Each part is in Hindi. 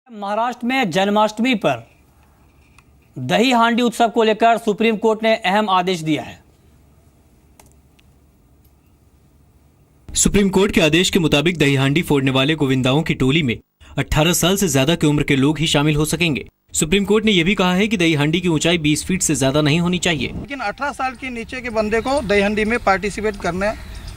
महाराष्ट्र में जन्माष्टमी पर दही हांडी उत्सव को लेकर सुप्रीम कोर्ट ने अहम आदेश दिया है। सुप्रीम कोर्ट के आदेश के मुताबिक दही हांडी फोड़ने वाले गोविंदाओं की टोली में 18 साल से ज्यादा की उम्र के लोग ही शामिल हो सकेंगे। सुप्रीम कोर्ट ने यह भी कहा है कि दही हांडी की ऊंचाई 20 फीट से ज्यादा नहीं होनी चाहिए, लेकिन 18 साल के नीचे के बंदे को दही हांडी में पार्टिसिपेट करने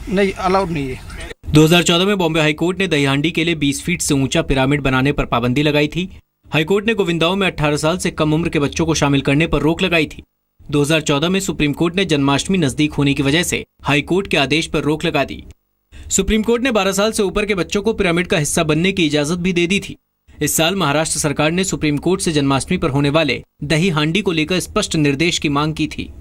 नहीं अलाउड नहीं है। 2014 में बॉम्बे हाईकोर्ट ने दही हांडी के लिए 20 फीट से ऊंचा पिरामिड बनाने पर पाबंदी लगाई थी। हाईकोर्ट ने गोविंदाओं में 18 साल से कम उम्र के बच्चों को शामिल करने पर रोक लगाई थी। 2014 में सुप्रीम कोर्ट ने जन्माष्टमी नजदीक होने की वजह से हाईकोर्ट के आदेश पर रोक लगा दी। सुप्रीम कोर्ट ने 12 साल से ऊपर के बच्चों को पिरामिड का हिस्सा बनने की इजाजत भी दे दी थी। इस साल महाराष्ट्र सरकार ने सुप्रीम कोर्ट से जन्माष्टमी पर होने वाले दही हांडी को लेकर स्पष्ट निर्देश की मांग की थी।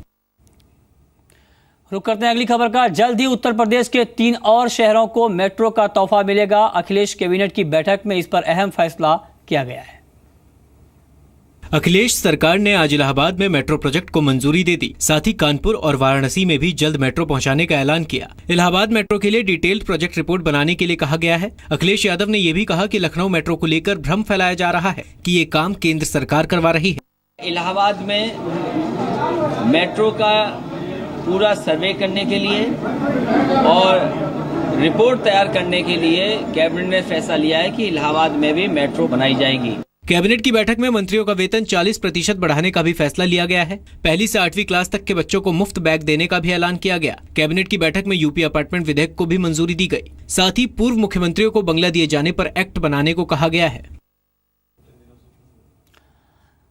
रुक करते हैं अगली खबर का। जल्द ही उत्तर प्रदेश के 3 और शहरों को मेट्रो का तोहफा मिलेगा। अखिलेश कैबिनेट की बैठक में इस पर अहम फैसला किया गया है। अखिलेश सरकार ने आज इलाहाबाद में मेट्रो प्रोजेक्ट को मंजूरी दे दी। साथ ही कानपुर और वाराणसी में भी जल्द मेट्रो पहुंचाने का ऐलान किया। इलाहाबाद मेट्रो के लिए डिटेल्ड प्रोजेक्ट रिपोर्ट बनाने के लिए कहा गया है। अखिलेश यादव ने यह भी कहा कि लखनऊ मेट्रो को लेकर भ्रम फैलाया जा रहा है कि ये काम केंद्र सरकार करवा रही है। इलाहाबाद में मेट्रो का पूरा सर्वे करने के लिए और रिपोर्ट तैयार करने के लिए कैबिनेट ने फैसला लिया है कि इलाहाबाद में भी मेट्रो बनाई जाएगी। कैबिनेट की बैठक में मंत्रियों का वेतन 40% बढ़ाने का भी फैसला लिया गया है। पहली से 8वीं क्लास तक के बच्चों को मुफ्त बैग देने का भी ऐलान किया गया। कैबिनेट की बैठक में यूपी अपार्टमेंट विधेयक को भी मंजूरी दी गई। साथ ही पूर्व मुख्यमंत्रियों को बंगला दिए जाने पर एक्ट बनाने को कहा गया है।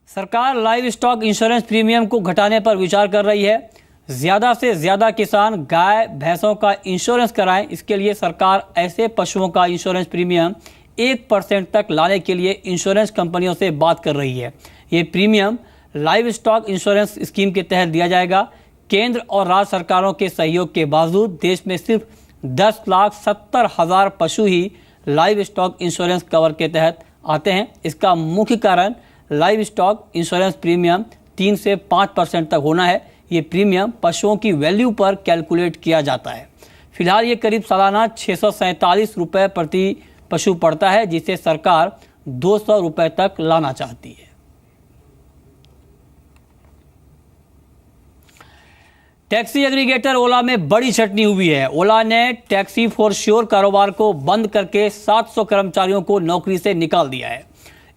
सरकार लाइव स्टॉक इंश्योरेंस प्रीमियम को घटाने पर विचार कर रही है। ज्यादा से ज्यादा किसान गाय भैंसों का इंश्योरेंस कराएं। इसके लिए सरकार ऐसे पशुओं का इंश्योरेंस प्रीमियम 1% तक लाने के लिए इंश्योरेंस कंपनियों से बात कर रही है। ये premium live stock insurance scheme के तहत दिया जाएगा। केंद्र और राज्य सरकारों के सहयोग के बावजूद देश में सिर्फ 10,70,000 पशु ही लाइव स्टॉक इंश्योरेंस कवर के तहत आते हैं। इसका मुख्य कारण लाइव स्टॉक इंश्योरेंस प्रीमियम 3 से 5% तक होना है। ये प्रीमियम पशुओं की वैल्यू पर कैलकुलेट किया जाता है। फिलहाल ये करीब सालाना 647 रुपये प्रति पशु पड़ता है, जिसे सरकार 200 रुपये तक लाना चाहती है। टैक्सी एग्रीगेटर ओला में बड़ी छटनी हुई है। ओला ने टैक्सी फॉर श्योर कारोबार को बंद करके 700 कर्मचारियों को नौकरी से निकाल दिया है।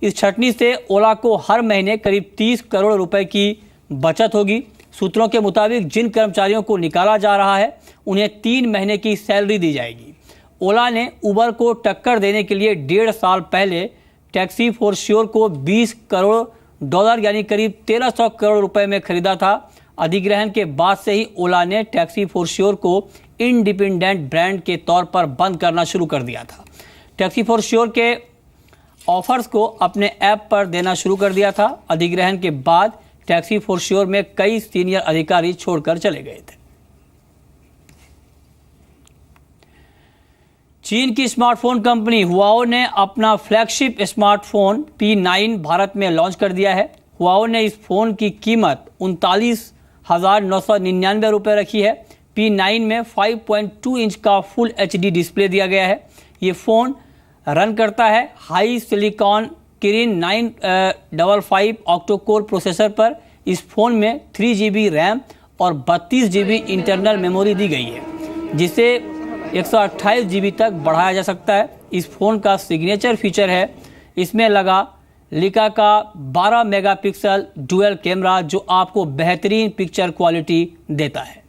इस छटनी से ओला को हर महीने करीब 30 करोड़ रुपए की बचत होगी। सूत्रों के मुताबिक जिन कर्मचारियों को निकाला जा रहा है उन्हें 3 महीने की सैलरी दी जाएगी। ओला ने उबर को टक्कर देने के लिए 1.5 साल पहले टैक्सी फॉर श्योर को $20 करोड़ यानी करीब 1300 करोड़ रुपए में खरीदा था। अधिग्रहण के बाद से ही ओला ने टैक्सी फॉर श्योर को इंडिपेंडेंट ब्रांड के तौर पर बंद करना शुरू कर दिया था। टैक्सी फॉर श्योर के ऑफर्स को अपने ऐप पर देना शुरू कर दिया था। अधिग्रहण के बाद टैक्सी फॉर श्योर में कई सीनियर अधिकारी छोड़कर चले गए थे। चीन की स्मार्टफोन कंपनी हुआओ ने अपना फ्लैगशिप स्मार्टफोन P9 भारत में लॉन्च कर दिया है। हुआओ ने इस फोन की कीमत 39,999 रुपये रखी है। P9 में 5.2 इंच का फुल HD डिस्प्ले दिया गया है। ये फ़ोन रन करता है high silicon Kiren 955 octo core processor पर। इस फ़ोन में 3 GB रैम और 32 GB इंटरनल मेमोरी दी गई है, जिसे 128 GB तक बढ़ाया जा सकता है। इस फ़ोन का सिग्नेचर फीचर है इसमें लगा लिका का 12 मेगापिक्सल डुअल कैमरा, जो आपको बेहतरीन पिक्चर क्वालिटी देता है।